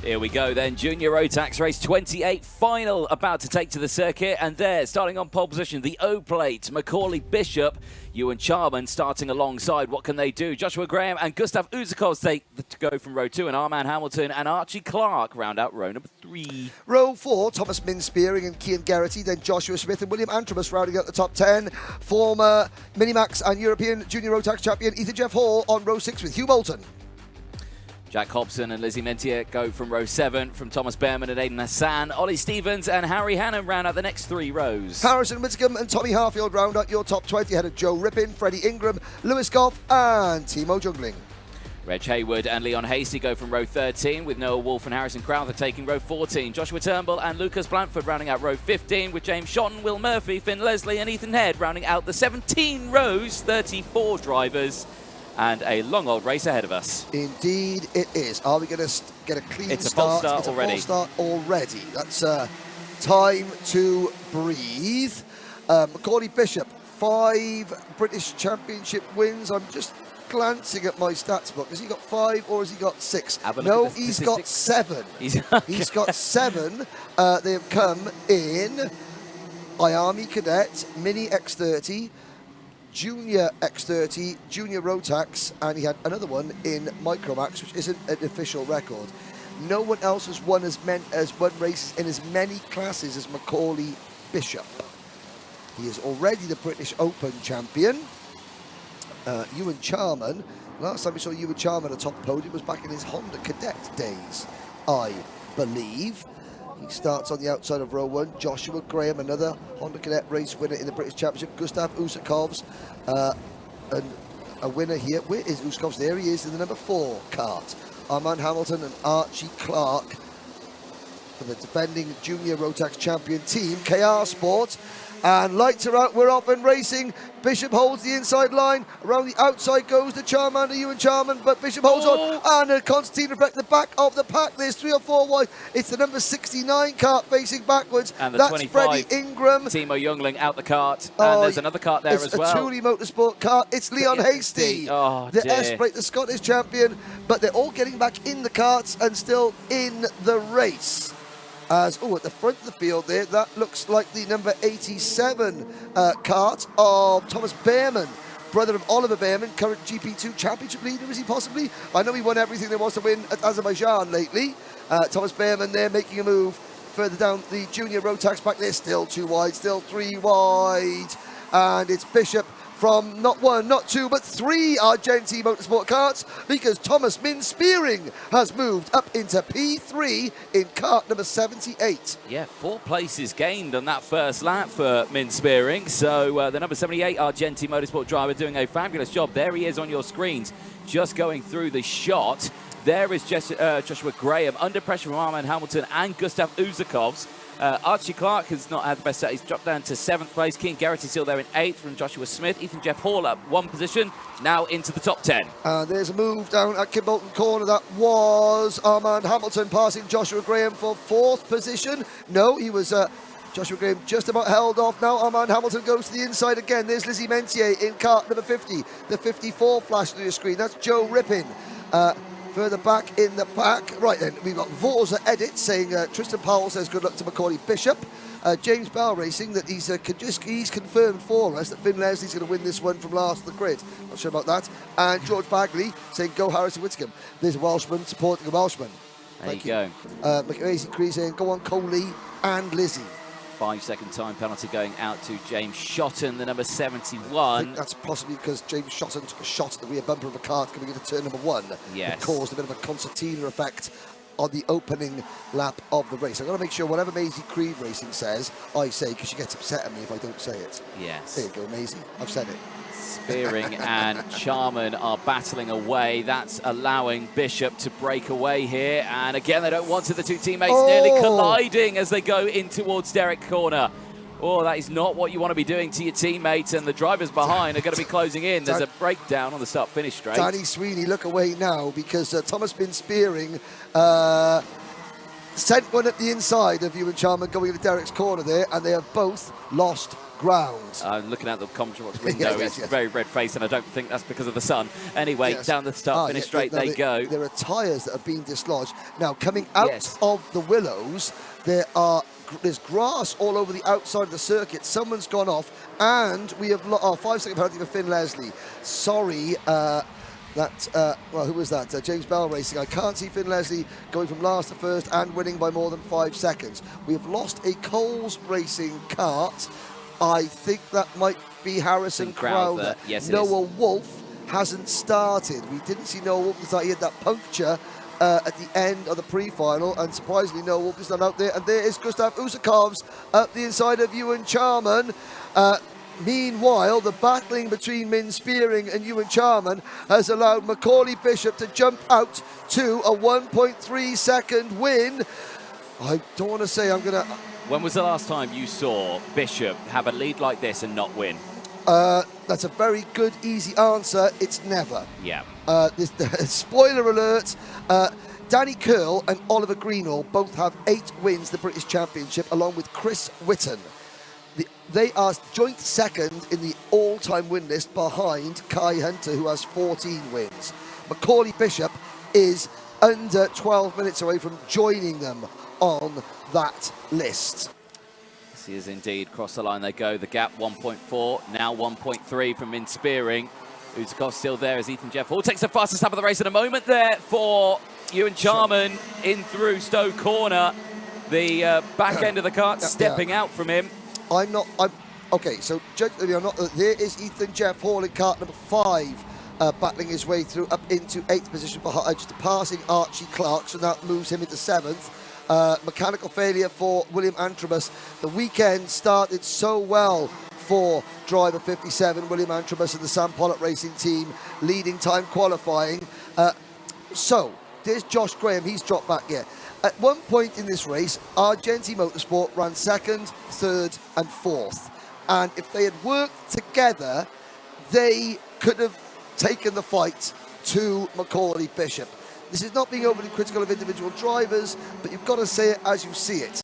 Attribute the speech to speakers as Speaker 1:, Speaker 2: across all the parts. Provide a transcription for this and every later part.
Speaker 1: Here we go then, Junior Rotax race 28 final about to take to the circuit, and there, starting on pole position, the O-plate, Macaulay Bishop, Ewan Charman starting alongside. What can they do? Joshua Graham and Gustav Uzakov take to go from row 2, and Armand Hamilton and Archie Clark round out row number 3.
Speaker 2: Row 4, Thomas Min-Spearing and Cian Geraghty, then Joshua Smith and William Antrobus rounding out the top 10. Former Minimax and European Junior Rotax champion Ethan Jeff Hall on row 6 with Hugh Bolton.
Speaker 1: Jack Hobson and Lizzie Mentier go from row 7, from Thomas Behrman and Aidan Hassan. Ollie Stevens and Harry Hannon round out the next 3 rows.
Speaker 2: Harrison Whitcomb and Tommy Harfield round out your top 20 ahead of Joe Rippin, Freddie Ingram, Lewis Goff and Timo Jungling.
Speaker 1: Reg Hayward and Leon Hasty go from row 13, with Noah Wolf and Harrison Crowther taking row 14. Joshua Turnbull and Lucas Blanford rounding out row 15, with James Shotton, Will Murphy, Finn Leslie and Ethan Head rounding out the 17 rows, 34 drivers. And a long old race ahead of us.
Speaker 2: Indeed it is. Are we going to get a clean
Speaker 1: start?
Speaker 2: It's a false start already. That's time to breathe. Macaulay Bishop, 5 British Championship wins. I'm just glancing at my stats book. Has he got 5 or has he got 6? No, he's got 7. He's got 7. They have come in Army Cadet, Mini X30, Junior X30, Junior Rotax, and he had another one in Micromax, which isn't an official record. No one else has won races in as many classes as Macaulay Bishop. He is already the British Open champion. Ewan Charman, last time we saw Ewan Charman atop the podium was back in his Honda Cadet days, I believe. He starts on the outside of row 1. Joshua Graham, another Honda Cadet race winner in the British Championship. Gustav Usakovs, and a winner here. Where is Usakovs? There he is in the number 4 kart. Armand Hamilton and Archie Clark for the defending Junior Rotax champion team, KR Sport. And lights are out, we're off and racing. Bishop holds the inside line. Around the outside goes the Charmander, Ewan Charman, but Bishop holds on. And a Constantine reflects the back of the pack. There's 3 or 4 wide. It's the number 69 kart facing backwards.
Speaker 1: And the
Speaker 2: that's
Speaker 1: 25,
Speaker 2: Freddie Ingram.
Speaker 1: Timo Youngling out the kart. And there's another kart there as well.
Speaker 2: It's a truly motorsport kart. It's Leon Hasty, the S-Brake, the Scottish champion. But they're all getting back in the karts and still in the race. As, at the front of the field there, that looks like the number 87 kart of Thomas Behrman, brother of Oliver Behrman, current GP2 championship leader, is he possibly? I know he won everything there was to win at Azerbaijan lately. Thomas Behrman there making a move further down the Junior Rotax back there, still 2 wide, still 3 wide. And it's Bishop from not 1, not 2, but 3 Argenti Motorsport karts, because Thomas Min-Spearing has moved up into P3 in kart number 78.
Speaker 1: Yeah, 4 places gained on that first lap for Min-Spearing. So the number 78 Argenti Motorsport driver doing a fabulous job. There he is on your screens, just going through the shot. There is Joshua Graham under pressure from Armand Hamilton and Gustav Usakovs. Archie Clark has not had the best set. He's dropped down to 7th place. Cian Geraghty still there in 8th from Joshua Smith. Ethan Jeff Hall up 1 position, now into the top 10.
Speaker 2: There's a move down at Kimbolton corner. That was Armand Hamilton passing Joshua Graham for 4th position. No, he was Joshua Graham just about held off. Now Armand Hamilton goes to the inside again. There's Lizzie Mentier in kart number 50. The 54 flashed on your screen. That's Joe Rippin. Further back in the pack. Right then, we've got Vorza Edit saying Tristan Powell says good luck to Macaulay Bishop. James Bell Racing that he's confirmed for us that Finn Leslie's going to win this one from last of the grid. Not sure about that. And George Bagley saying go Harrison Whitcomb. There's a Welshman supporting a Welshman.
Speaker 1: Thank you.
Speaker 2: Mackenzie Cree saying go on Coley and Lizzie.
Speaker 1: 5-second time penalty going out to James Shotton, the number 71.
Speaker 2: I think that's possibly because James Shotton took a shot at the rear bumper of a kart coming into turn number 1.
Speaker 1: Yes.
Speaker 2: It caused a bit of a concertina effect on the opening lap of the race. I've got to make sure whatever Maisie Creed Racing says, I say, because she gets upset at me if I don't say it.
Speaker 1: Yes.
Speaker 2: There you go, Maisie. I've said it.
Speaker 1: Spearing and Charman are battling away. That's allowing Bishop to break away here. And again, they don't want it. The 2 teammates nearly colliding as they go in towards Derek Corner. Oh, that is not what you want to be doing to your teammates, and the drivers behind are going to be closing in. There's a breakdown on the start-finish straight.
Speaker 2: Danny Sweeney, look away now, because Thomas Min-Spearing sent one at the inside of Ewan Charman going into Derek's corner there, and they have both lost ground.
Speaker 1: I'm looking out the commentary box window. It's very red-faced, and I don't think that's because of the sun. Anyway, down the start-finish straight they go.
Speaker 2: There are tyres that have been dislodged. Now, coming out of the willows, there's grass all over the outside of the circuit. Someone's gone off, and we have 5-second penalty for Finn Leslie. Sorry, who was that? James Bell Racing. I can't see Finn Leslie going from last to first and winning by more than 5 seconds. We have lost a Coles Racing kart. I think that might be Harrison Crowther.
Speaker 1: Yes,
Speaker 2: Noah Wolf hasn't started. We didn't see Noah Wolf because he had that puncture at the end of the pre-final, and surprisingly Noah Wolf is not out there. And there is Gustav Usakovs up the inside of Ewan Charman. Meanwhile, the battling between Min Spearing and Ewan Charman has allowed Macaulay Bishop to jump out to a 1.3 second win. I don't want to say I'm going to...
Speaker 1: When was the last time you saw Bishop have a lead like this and not win?
Speaker 2: That's a very good, easy answer. It's never.
Speaker 1: Yeah.
Speaker 2: Spoiler alert. Danny Curl and Oliver Greenall both have 8 wins the British Championship, along with Chris Whitton. They are joint second in the all-time win list behind Kai Hunter, who has 14 wins. Macaulay Bishop is under 12 minutes away from joining them on that list.
Speaker 1: Yes, he is indeed. Cross the line they go. The gap 1.4, now 1.3 from Min Spearing. Uzakov still there as Ethan Jeff Hall takes the fastest lap of the race in a moment there for Ewan Charman in through Stowe Corner. The back end of the kart stepping out from him.
Speaker 2: Okay, so there is Ethan Jeff Hall in kart number 5, battling his way through up into 8th position, just passing Archie Clark, so that moves him into 7th. Mechanical failure for William Antrobus. The weekend started so well for driver 57, William Antrobus, and the Sam Pollock Racing team, leading time qualifying. So there's Josh Graham, he's dropped back here. At one point in this race, Argenti Motorsport ran 2nd, 3rd and 4th. And if they had worked together, they could have taken the fight to Macaulay Bishop. This is not being overly critical of individual drivers, but you've got to say it as you see it.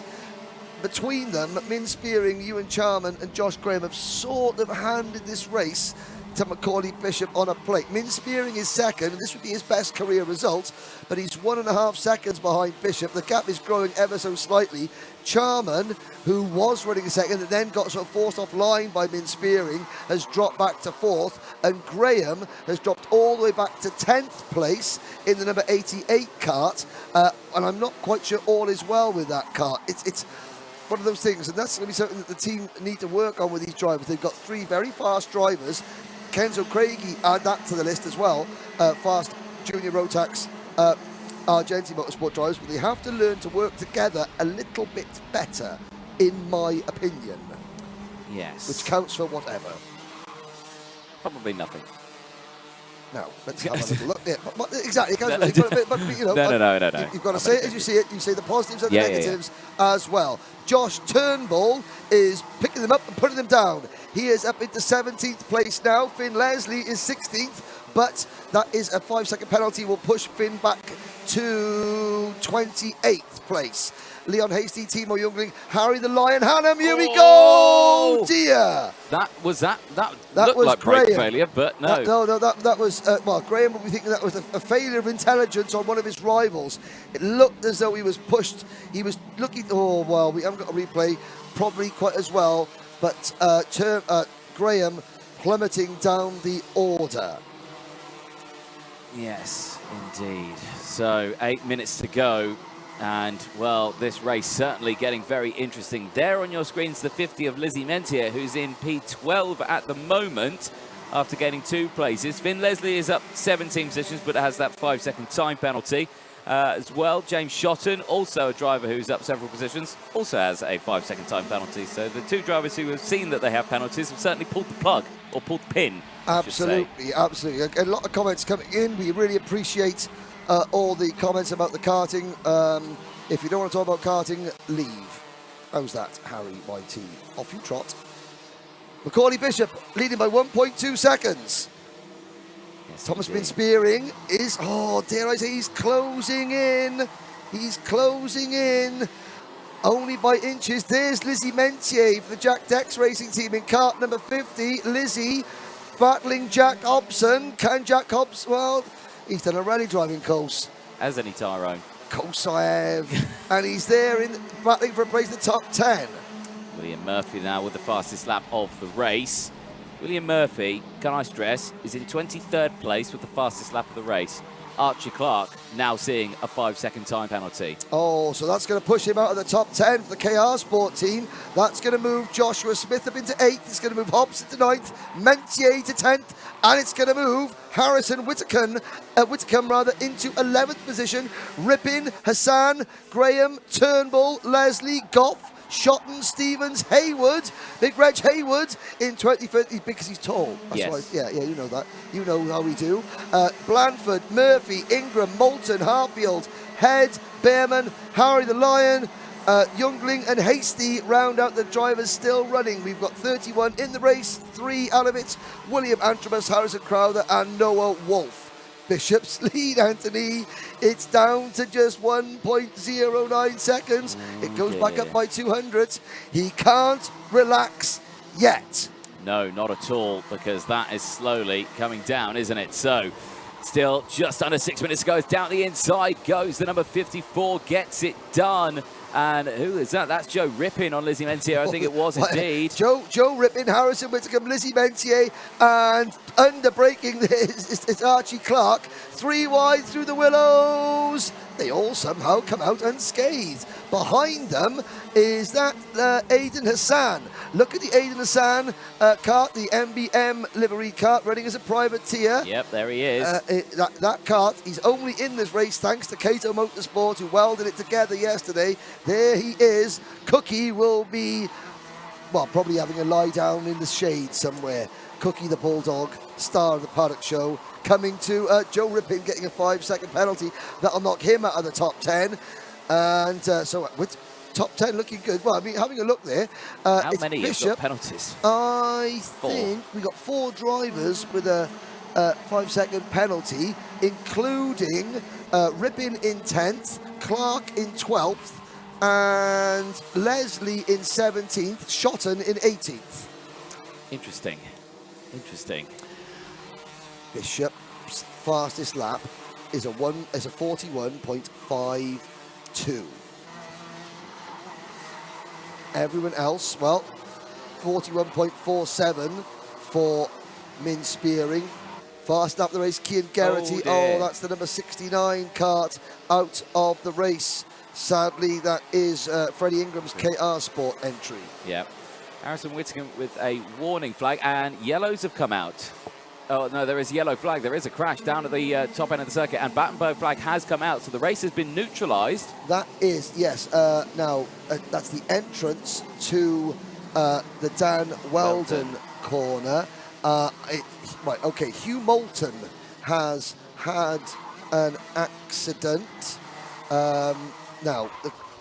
Speaker 2: Between them, Min Spearing, Ewan Charman and Josh Graham have sort of handed this race to Macaulay Bishop on a plate. Min Spearing is 2nd, and this would be his best career result, but he's 1.5 seconds behind Bishop. The gap is growing ever so slightly. Charman, who was running 2nd and then got sort of forced offline by Min Spearing, has dropped back to 4th, and Graham has dropped all the way back to 10th place in the number 88 kart, and I'm not quite sure all is well with that kart. It's one of those things, and that's going to be something that the team need to work on with these drivers. They've got 3 very fast drivers. Kenzo Craigie, add that to the list as well. Fast Junior Rotax, Argenti Motorsport drivers, but they have to learn to work together a little bit better, in my opinion.
Speaker 1: Yes.
Speaker 2: Which counts for whatever.
Speaker 1: Probably nothing.
Speaker 2: Now, let's have a little look. Yeah, exactly.
Speaker 1: No.
Speaker 2: No. You've got to say it as you see it. You say the positives and the negatives as well. Josh Turnbull is picking them up and putting them down. He is up into 17th place now. Finn Leslie is 16th, but that is a 5-second penalty. Will push Finn back to 28th place. Leon Hasty, Timo Jungling, Harry the Lion Hannum, here we go! Dear!
Speaker 1: That was
Speaker 2: looked
Speaker 1: like
Speaker 2: Graham.
Speaker 1: brake failure, but no.
Speaker 2: That was, Graham would be thinking that was a failure of intelligence on one of his rivals. It looked as though he was pushed. He was looking, we haven't got a replay, probably quite as well, but Graham plummeting down the order.
Speaker 1: Yes, indeed. So 8 minutes to go. And, well, this race certainly getting very interesting. There on your screens, the 50 of Lizzie Mentier, who's in P12 at the moment after gaining 2 places. Finn Leslie is up 17 positions, but has that 5-second time penalty as well. James Shotton, also a driver who's up several positions, also has a 5-second time penalty. So the 2 drivers who have seen that they have penalties have certainly pulled the plug, or pulled the pin.
Speaker 2: Absolutely. A lot of comments coming in. We really appreciate all the comments about the karting. If you don't want to talk about karting, leave. How's that, Harry YT? Off you trot. Macaulay Bishop leading by 1.2 seconds. Yes, Thomas Min Spearing is, dare I say, he's closing in. He's closing in. only by inches. There's Lizzie Mentier for the Jack Dex Racing Team in kart number 50. Lizzie battling Jack Hobson. Can Jack Hobson, well, he's done a rally driving course.
Speaker 1: As any Tyrone.
Speaker 2: Course I have. And he's there in battling for a place in the top 10.
Speaker 1: William Murphy now with the fastest lap of the race. William Murphy, can I stress, is in 23rd place with the fastest lap of the race. Archie Clark now seeing a 5-second time penalty.
Speaker 2: Oh, so that's going to push him out of the top 10 for the KR Sport team. That's going to move Joshua Smith up into 8th. It's going to move Hobson to 9th, Mentier to 10th, and it's going to move Harrison Whitcomb into 11th position. Rippin, Hassan, Graham, Turnbull, Leslie, Goff, Shotton, Stevens, Haywood, Big Reg Haywood in 20th because he's tall. That's
Speaker 1: yes.
Speaker 2: Why, yeah, you know that. You know how we do. Blandford, Murphy, Ingram, Moulton, Harfield, Head, Behrman, Harry the Lion, Youngling and Hasty round out the drivers still running. We've got 31 in the race, 3 out of it. William Antrobus, Harrison Crowther and Noah Wolf. Bishop's lead, Anthony. It's down to just 1.09 seconds. It goes back up by 200. He can't relax yet.
Speaker 1: No, not at all, because that is slowly coming down, isn't it? So, still just under 6 minutes to go. Down the inside goes the number 54, gets it done. And who is that? That's Joe Rippin on Lizzie Mentier. I think it was indeed.
Speaker 2: Joe Rippin, Harrison Whitcomb, Lizzie Mentier, and under braking it's Archie Clark. 3 wide through the willows. They all somehow come out unscathed. Behind them is that Aidan Hassan. Look at the Aidan Hassan kart, the MBM livery kart, running as a privateer.
Speaker 1: Yep, there he is.
Speaker 2: That kart, he's only in this race thanks to Cato Motorsport, who welded it together yesterday. There he is. Cookie will be, well, probably having a lie down in the shade somewhere. Cookie the Bulldog, star of the paddock show, coming to Joe Rippin, getting a 5-second penalty. That'll knock him out of the top 10. And so with top 10 looking good. Well, I mean, having a look there.
Speaker 1: How
Speaker 2: it's
Speaker 1: many
Speaker 2: Bishop.
Speaker 1: have got penalties?
Speaker 2: I think we got 4 drivers with a 5-second penalty, including Rippin in 10th, Clark in 12th, and Leslie in 17th, Shotton in 18th.
Speaker 1: Interesting. Interesting.
Speaker 2: Bishop's fastest lap is a 41.52. Everyone else, well, 41.47 for Min Spearing. Fast up the race, Cian Geraghty. Oh, that's the number 69 kart out of the race. Sadly, that is Freddie Ingram's KR Sport entry.
Speaker 1: Yeah. Harrison Whitcomb with a warning flag, and yellows have come out. Oh, no, there is a yellow flag. There is a crash down at the top end of the circuit, and Battenberg flag has come out, so the race has been neutralised. That
Speaker 2: is, yes. Now, that's the entrance to the Dan Weldon corner. Right, okay, Hugh Moulton has had an accident. Now,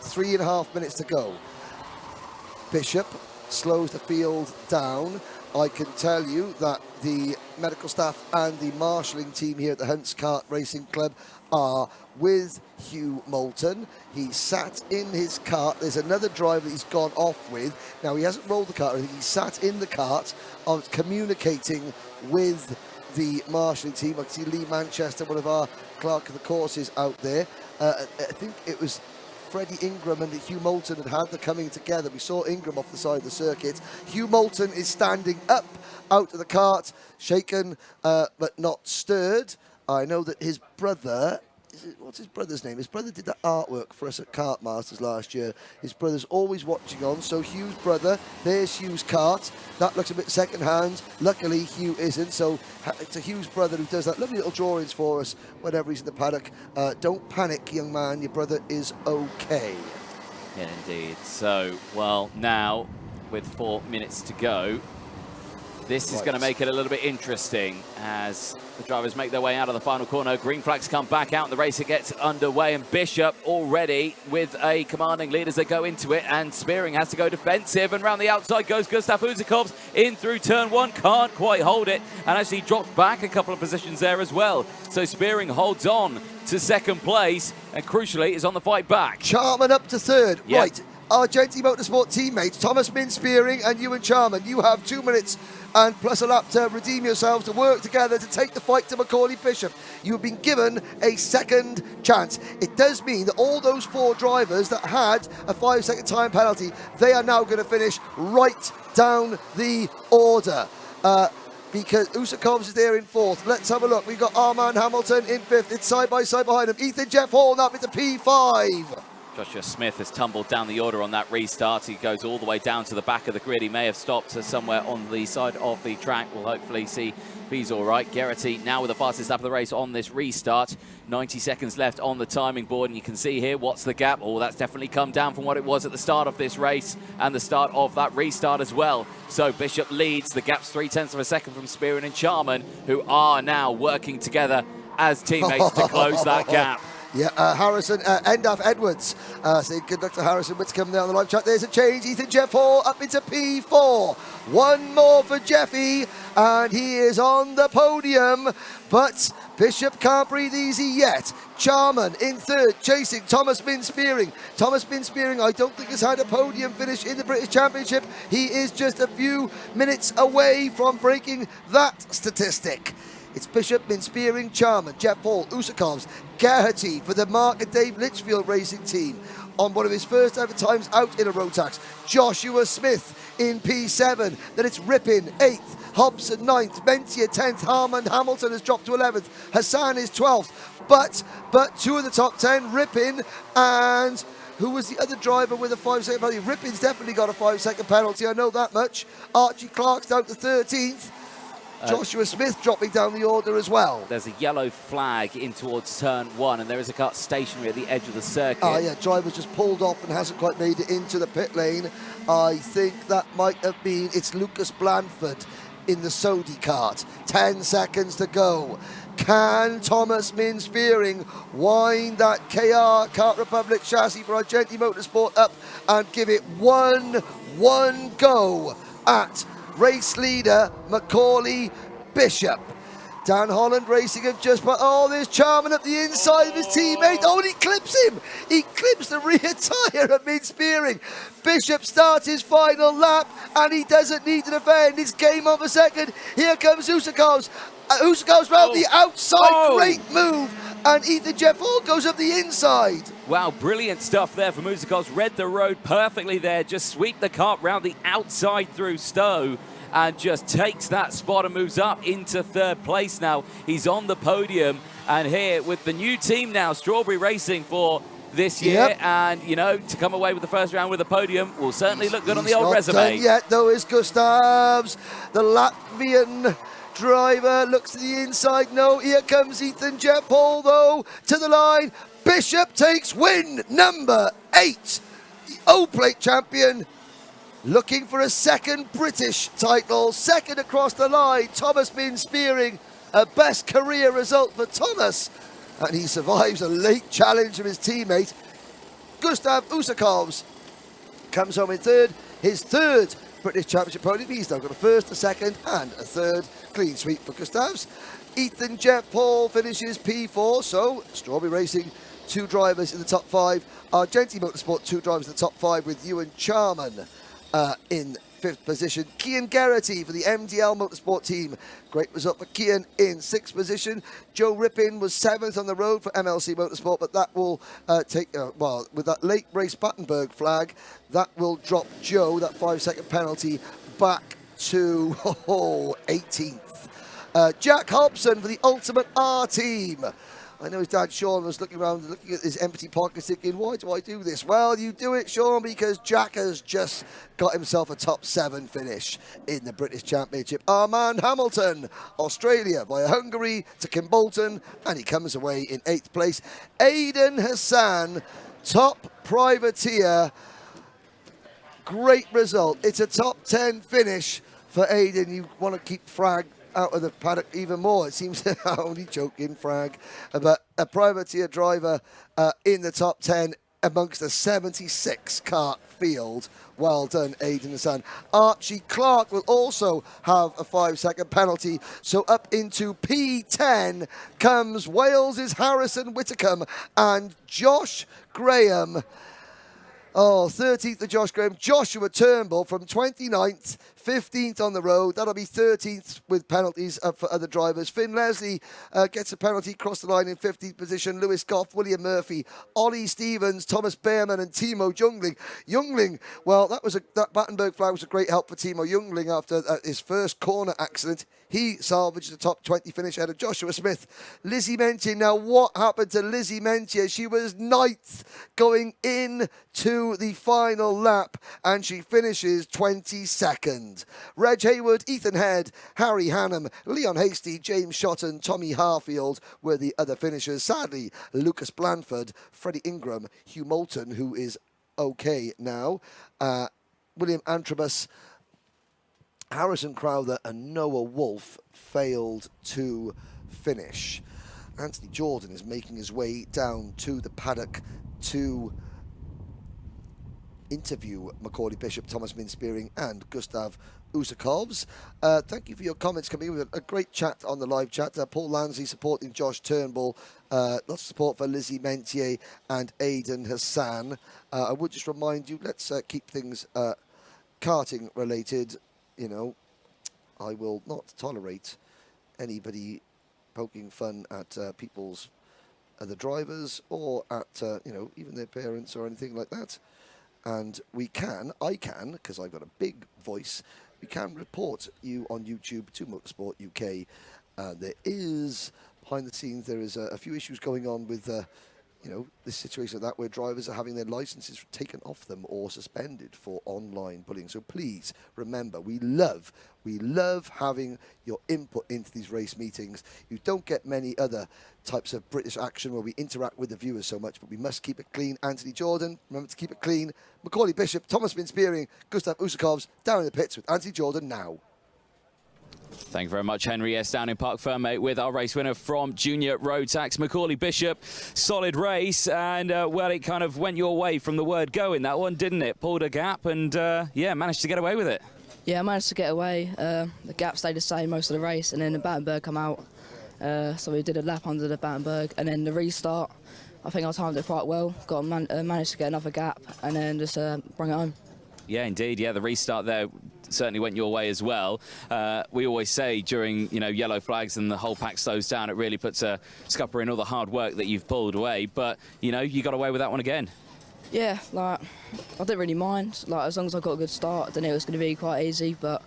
Speaker 2: 3.5 minutes to go. Bishop slows the field down. I can tell you that the medical staff and the marshalling team here at the Hunts Kart Racing Club are with Hugh Moulton. He sat in his cart. There's another driver that he's gone off with. Now, he hasn't rolled the cart or anything. He sat in the cart, communicating with the marshalling team. I can see Lee Manchester, one of our clerk of the courses out there. I think it was Freddie Ingram and Hugh Moulton had the coming together. We saw Ingram off the side of the circuit. Hugh Moulton is standing up out of the cart, shaken but not stirred. I know that his brother, what's his brother's name? His brother did that artwork for us at Kart Masters last year. His brother's always watching on, so Hugh's brother, there's Hugh's cart. That looks a bit second-hand. Luckily, Hugh isn't, so it's Hugh's brother who does that lovely little drawings for us whenever he's in the paddock. Don't panic, young man, your brother is okay.
Speaker 1: Yeah, indeed. So, well, now, with 4 minutes to go, this is going to make it a little bit interesting as the drivers make their way out of the final corner. Green flags come back out and the race gets underway, and Bishop already with a commanding lead as they go into it, and Spearing has to go defensive, and round the outside goes Gustav Uzikovs in through turn 1, can't quite hold it, and actually drops back a couple of positions there as well. So Spearing holds on to second place and crucially is on the fight back.
Speaker 2: Charman up to third.
Speaker 1: Yep.
Speaker 2: Right. Argenti Motorsport teammates, Thomas Min-Spearing and Ewan Charman, you have 2 minutes and plus a lap to redeem yourselves, to work together to take the fight to Macaulay Bishop. You've been given a second chance. It does mean that all those 4 drivers that had a 5-second time penalty, they are now going to finish right down the order. Because Usakovs is there in 4th. Let's have a look. We've got Armand Hamilton in 5th. It's side by side behind him. Ethan Jeff Hall up into P5.
Speaker 1: Joshua Smith has tumbled down the order on that restart. He goes all the way down to the back of the grid. He may have stopped somewhere on the side of the track. We'll hopefully see if he's all right. Garrity now with the fastest lap of the race on this restart. 90 seconds left on the timing board, and you can see here what's the gap. Oh, that's definitely come down from what it was at the start of this race and the start of that restart as well. So Bishop leads. The gap's 0.3 of a second from Spearing and Charman, who are now working together as teammates to close that gap.
Speaker 2: Yeah, Harrison, Endaf Edwards saying good luck to Harrison Whitcomb there on the live chat. There's a change. Ethan Jeff Hall up into P4. One more for Jeffy, and he is on the podium. But Bishop can't breathe easy yet. Charman in 3rd, chasing Thomas Min-Spearing. Thomas Min-Spearing, I don't think has had a podium finish in the British Championship. He is just a few minutes away from breaking that statistic. It's Bishop, Min-Spearing, Charman, Jeff Hall, Usakovs, Garrity for the Mark and Dave Litchfield racing team on one of his first ever times out in a Rotax. Joshua Smith in P7. Then it's Rippin 8th, Hobson 9th, Mentia 10th, Harmon Hamilton has dropped to 11th, Hassan is 12th. But 2 of the top 10, Rippin and who was the other driver with a 5-second penalty? Rippin's definitely got a 5-second penalty, I know that much. Archie Clark's down to 13th. Joshua Smith dropping down the order as well.
Speaker 1: There's a yellow flag in towards turn 1, and there is a car stationary at the edge of the circuit.
Speaker 2: Oh yeah, driver's just pulled off and hasn't quite made it into the pit lane. I think that might have been, it's Lucas Blandford in the Sodi kart. 10 seconds to go. Can Thomas Min-Spearing wind that KR Kart Republic chassis for Argenti Motorsport up and give it one go at race leader Macaulay Bishop? Dan Holland Racing have just put, oh, there's Charman up the inside of his teammate. Oh, and he clips him. He clips the rear tyre of Min-Spearing. Bishop starts his final lap, and he doesn't need to defend. It's game on for second. Here comes Usakovs. Usakovs round the outside. Great move. And Ethan Jeff Hall goes up the inside.
Speaker 1: Wow, brilliant stuff there from Usakovs. Read the road perfectly there. Just sweep the kart round the outside through Stowe and just takes that spot and moves up into 3rd place now. He's on the podium, and here with the new team now, Strawberry Racing for this year, and you know, to come away with the first round with a podium will certainly look good on the old resume.
Speaker 2: Not done yet though is Gustavs, the Latvian driver, looks to the inside. No, here comes Ethan Jeff Hall though to the line. Bishop takes win number 8, the O-Plate champion, looking for a 2nd British title, 2nd across the line. Thomas Min-Spearing, a best career result for Thomas, and he survives a late challenge from his teammate. Gustav Usakovs comes home in 3rd, his 3rd British Championship podium. He's now got a 1st, a 2nd and a 3rd. Clean sweep for Gustavs. Ethan Jeff Hall finishes P4, so Strawberry Racing, 2 drivers in the top 5. Argenti Motorsport, 2 drivers in the top 5 with Ewan Charman in 5th position. Kian Garrity for the MDL Motorsport team. Great result for Kian in 6th position. Joe Rippin was 7th on the road for MLC Motorsport, but that will well, with that late race Battenberg flag, that will drop Joe, that 5-second penalty, back to 18th. Jack Hobson for the Ultimate R team. I know his dad Sean was looking around, looking at his empty pockets, thinking, why do I do this? Well, you do it, Sean, because Jack has just got himself a top 7 finish in the British Championship. Armand Hamilton, Australia, via Hungary to Kimbolton, and he comes away in 8th place. Aidan Hassan, top privateer. Great result. It's a top 10 finish for Aidan. You want to keep Frag out of the paddock even more. It seems only joking, Frag, but a privateer driver in the top 10 amongst a 76 kart field. Well done, Aidan Hassan. Archie Clark will also have a 5-second penalty, so up into P10 comes Wales's Harrison Whitcomb and Josh Graham. Oh, 13th for Josh Graham. Joshua Turnbull from 29th, 15th on the road. That'll be 13th with penalties up for other drivers. Finn Leslie gets a penalty, crossed the line in 15th position. Lewis Goff, William Murphy, Ollie Stevens, Thomas Behrman and Timo Jungling. Jungling, well, that Battenberg flag was a great help for Timo Jungling after his first corner accident. He salvaged the top 20 finish ahead of Joshua Smith. Lizzie Mentier, now what happened to Lizzie Mentier? She was 9th going in to the final lap and she finishes 22nd. Reg Hayward, Ethan Head, Harry Hannam, Leon Hasty, James Shotton, Tommy Harfield were the other finishers. Sadly, Lucas Blanford, Freddie Ingram, Hugh Moulton, who is okay now, William Antrobus, Harrison Crowther and Noah Wolf failed to finish. Anthony Jordan is making his way down to the paddock to interview Macaulay Bishop, Thomas Minspearing and Gustav Usakovs. Thank you for your comments coming in. We had a great chat on the live chat. Paul Lansley supporting Josh Turnbull. Lots of support for Lizzie Mentier and Aidan Hassan. I would just remind you, let's keep things karting related. You know, I will not tolerate anybody poking fun at people's other drivers or at, you know, even their parents or anything like that. And I can, because I've got a big voice, we can report you on YouTube to Motorsport UK. There is, behind the scenes, there is a few issues going on with you know, this situation like that where drivers are having their licenses taken off them or suspended for online bullying. So please remember, we love having your input into these race meetings. You don't get many other types of British action where we interact with the viewers so much, but we must keep it clean. Anthony Jordan, remember to keep it clean. Macaulay Bishop, Thomas Minspearing, Gustav Usakovs down in the pits with Anthony Jordan now.
Speaker 1: Thank you very much, Henry. Yes, down in Park Fermé with our race winner from Junior Rotax, Macaulay Bishop. Solid race, and well, it kind of went your way from the word go in that one, didn't it? Pulled a gap and, yeah, managed to get away with it.
Speaker 3: Yeah, I managed to get away. The gap stayed the same most of the race, and then the Battenberg come out. So we did a lap under the Battenberg, and then the restart, I think I timed it quite well. Managed to get another gap, and then just bring it home.
Speaker 1: Yeah, indeed. Yeah, the restart there certainly went your way as well. We always say during, you know, yellow flags and the whole pack slows down, it really puts a scupper in all the hard work that you've pulled away. But, you know, you got away with that one again.
Speaker 3: Yeah, like, I didn't really mind. Like, as long as I got a good start, then it was going to be quite easy. But,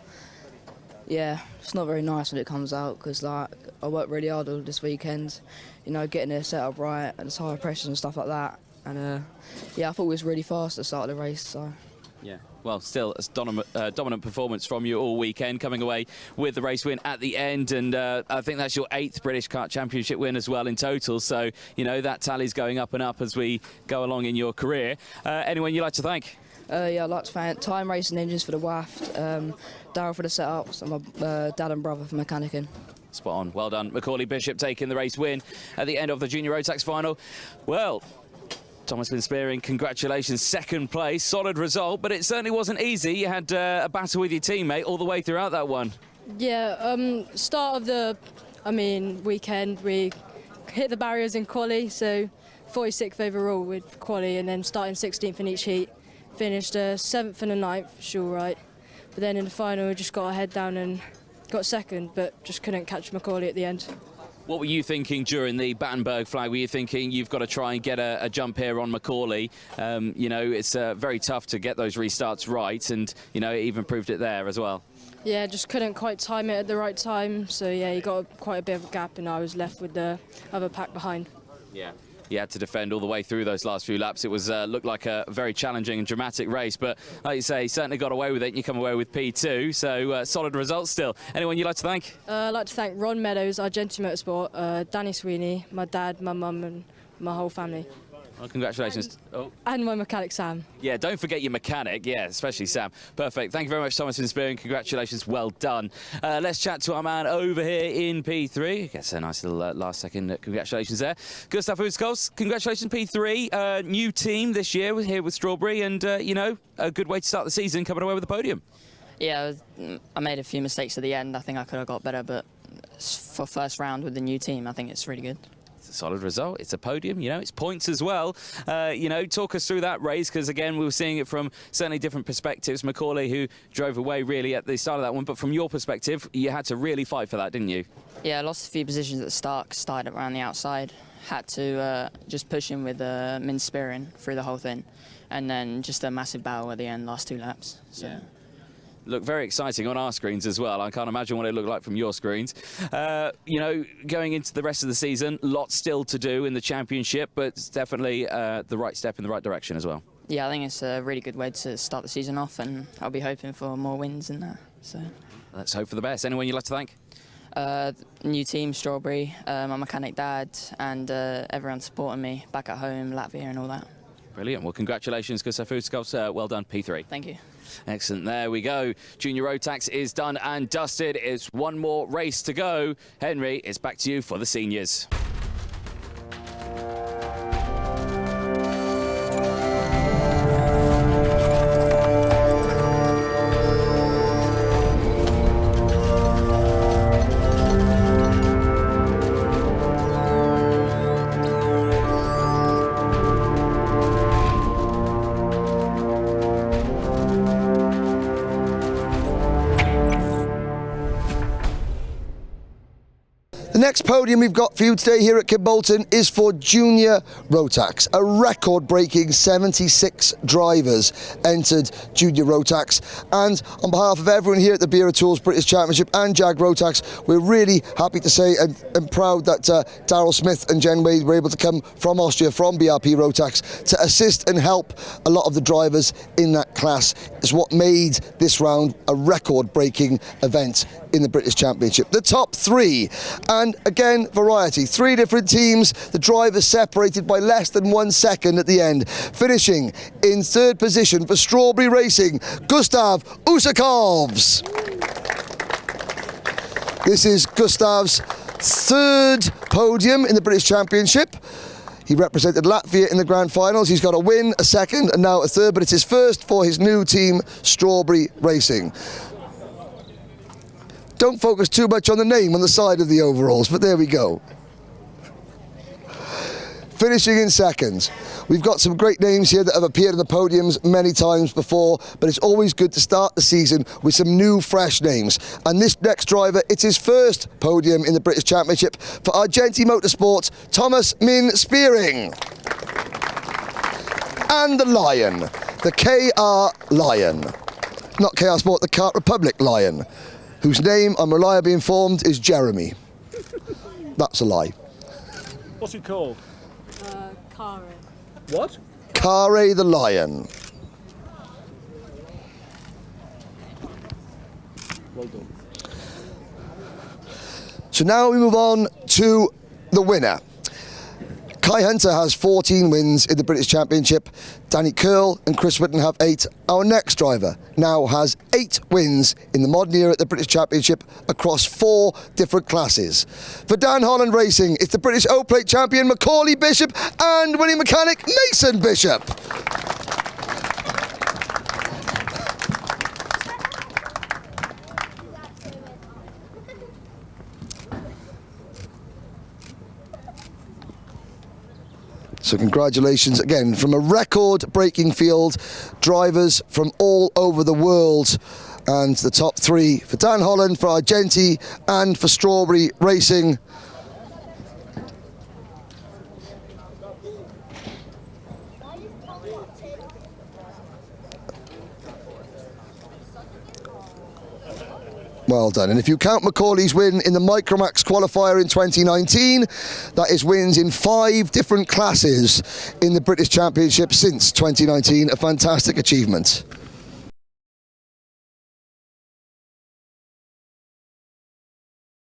Speaker 3: yeah, it's not very nice when it comes out because, like, I worked really hard all this weekend, you know, getting it set up right and it's high pressures and stuff like that. And, yeah, I thought it was really fast at the start of the race, so...
Speaker 1: Yeah, well, still a dominant performance from you all weekend, coming away with the race win at the end, and I think that's your 8th British Kart Championship win as well in total, so, you know, that tally's going up and up as we go along in your career. Anyone you'd like to thank?
Speaker 3: Yeah, I'd like to thank Time Racing Engines for the waft, Darryl for the setups, and my dad and brother for mechanicking.
Speaker 1: Spot on, well done. Macaulay Bishop taking the race win at the end of the Junior Rotax final. Well, Thomas Minspearing, congratulations, 2nd place, solid result, but it certainly wasn't easy. You had a battle with your teammate all the way throughout that one.
Speaker 4: Yeah, start of the, weekend, we hit the barriers in quali, so 46th overall with quali, and then starting 16th in each heat. Finished 7th and a 9th, sure, right. But then in the final, we just got our head down and got 2nd, but just couldn't catch Macaulay at the end.
Speaker 1: What were you thinking during the Battenberg flag? Were you thinking you've got to try and get a jump here on Macaulay? You know, it's very tough to get those restarts right, and, you know, it even proved it there as well.
Speaker 4: Yeah, just couldn't quite time it at the right time, so yeah, he got quite a bit of a gap and I was left with the other pack behind.
Speaker 1: Yeah. You had to defend all the way through those last few laps. It was looked like a very challenging and dramatic race, but like you say, certainly got away with it, and you come away with P2, so solid results still. Anyone you'd like to thank?
Speaker 4: I'd like to thank Ron Meadows, Argenti Motorsport, Danny Sweeney, my dad, my mum and my whole family.
Speaker 1: Well, congratulations.
Speaker 4: And my mechanic, Sam.
Speaker 1: Yeah, don't forget your mechanic. Yeah, especially Sam. Perfect. Thank you very much, Thomas Minspearing. Congratulations. Well done. Let's chat to our man over here in P3. I guess a nice little last-second congratulations there. Gustav Uskos, congratulations, P3. New team this year here with Strawberry, and, you know, a good way to start the season, coming away with the podium.
Speaker 5: Yeah, I made a few mistakes at the end. I think I could have got better, but for first round with the new team, I think it's really good.
Speaker 1: It's a solid result. It's a podium, you know, it's points as well. You know, talk us through that race, because again, we were seeing it from certainly different perspectives. Macaulay, who drove away really at the start of that one, but from your perspective, you had to really fight for that, didn't you?
Speaker 5: Yeah, I lost a few positions at the start, started around the outside. Had to just push in with Min spearing through the whole thing. And then just a massive battle at the end, last 2 laps. So.
Speaker 1: Yeah. Look very exciting on our screens as well. I can't imagine what it looked like from your screens. You know, going into the rest of the season, lots still to do in the championship, but it's definitely the right step in the right direction as well.
Speaker 5: Yeah, I think it's a really good way to start the season off, and I'll be hoping for more wins in that. So.
Speaker 1: Let's hope for the best. Anyone you'd like to thank?
Speaker 5: New team, Strawberry, my mechanic dad, and everyone supporting me back at home, Latvia and all that.
Speaker 1: Brilliant. Well, congratulations, Gustav Fuskovs. Well done, P3.
Speaker 5: Thank you.
Speaker 1: Excellent. There we go. Junior Rotax is done and dusted. It's one more race to go. Henry, it's back to you for the seniors.
Speaker 2: The next podium we've got for you today here at Kimbolton is for Junior Rotax. A record-breaking 76 drivers entered Junior Rotax, and on behalf of everyone here at the Wera Tools British Championship and Jag Rotax, we're really happy to say and proud that Daryl Smith and Jen Wade were able to come from Austria, from BRP Rotax, to assist and help a lot of the drivers in that class. It's what made this round a record-breaking event in the British Championship. The top 3, and again, variety. 3 different teams, the drivers separated by less than 1 second at the end. Finishing in 3rd position for Strawberry Racing, Gustav Usakovs. This is Gustav's 3rd podium in the British Championship. He represented Latvia in the grand finals. He's got a win, a 2nd, and now a 3rd, but it's his 1st for his new team, Strawberry Racing. Don't focus too much on the name on the side of the overalls, but there we go. Finishing in 2nd. We've got some great names here that have appeared on the podiums many times before, but it's always good to start the season with some new, fresh names. And this next driver, it's his 1st podium in the British Championship for Argenti Motorsport, Thomas Min Spearing. And the Lion, the KR Lion. Not KR Sport, the Kart Republic Lion, whose name, I'm reliably informed, is Jeremy. That's a lie.
Speaker 6: What's he called?
Speaker 4: Karen.
Speaker 6: What?
Speaker 2: Kare the Lion.
Speaker 6: Well done.
Speaker 2: So now we move on to the winner. Kai Hunter has 14 wins in the British Championship. Danny Curl and Chris Whitten have 8. Our next driver now has 8 wins in the modern era at the British Championship across 4 different classes. For Dan Holland Racing, it's the British O-Plate champion Macaulay Bishop and winning mechanic Mason Bishop. So congratulations again from a record-breaking field, drivers from all over the world, and the top 3 for Dan Holland, for Argenti and for Strawberry Racing. Well done. And if you count Macaulay's win in the Micromax qualifier in 2019, that is wins in 5 different classes in the British Championship since 2019. A fantastic achievement.